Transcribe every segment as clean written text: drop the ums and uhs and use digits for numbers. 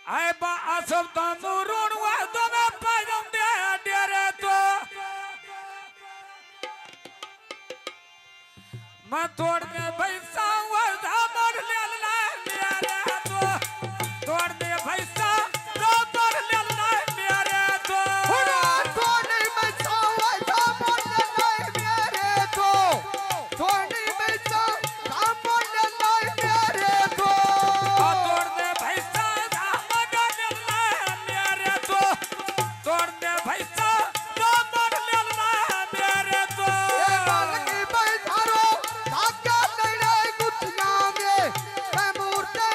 आए बा असब तामुरुन वादो में पायम दे डेरे तो मैं तोड़ दे भैंसा वादा मोड़ ले ला मेरे तो तोड़ दे भैंसा तो तोड़ ले ला मेरे तो तोड़ नहीं भैंसा वादा मोड़ ले ला मेरे तो तोड़ नहीं भैंसा वादा मोड़ ले ला मेरे तो तोड़ दे भैंसा तोड़ दे भैंसा तो मोड़ ले ला मेरे तो ये बालकी बैठारो धागा नहीं गुठिया में मैं मूर्ते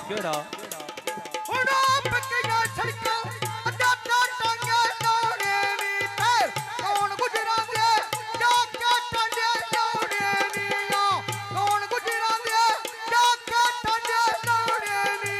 केड़ा उड़ा पक्कियां सड़कां अड्डा टांगे लाउणे नी पैर कौन गुजरां दे जाके टांगे लाउणे नी कौन गुजरां दे जाके टांगे लाउणे नी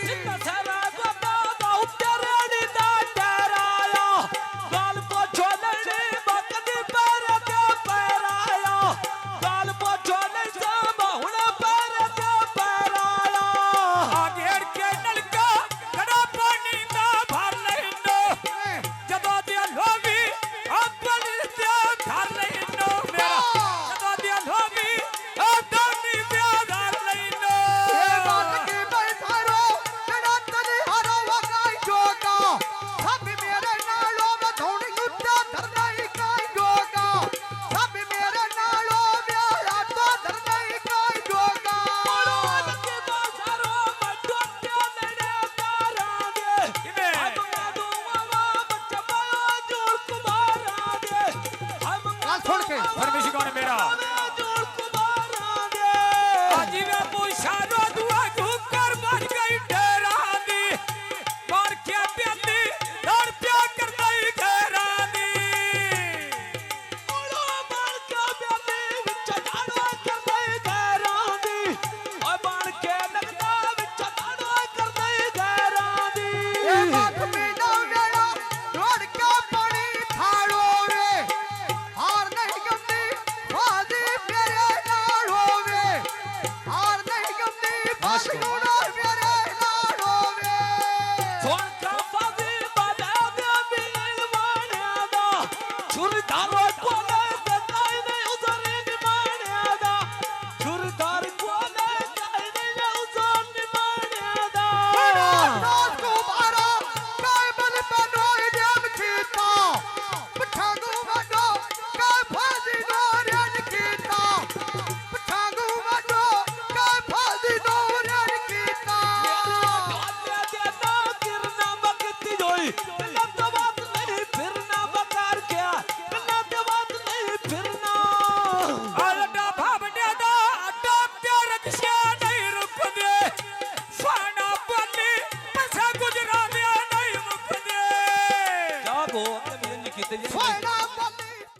सिंह सरा गोदा दा उतरणी दा डराया गाल पो झोलणी मकदी पर के पैराया गाल पो झोलणी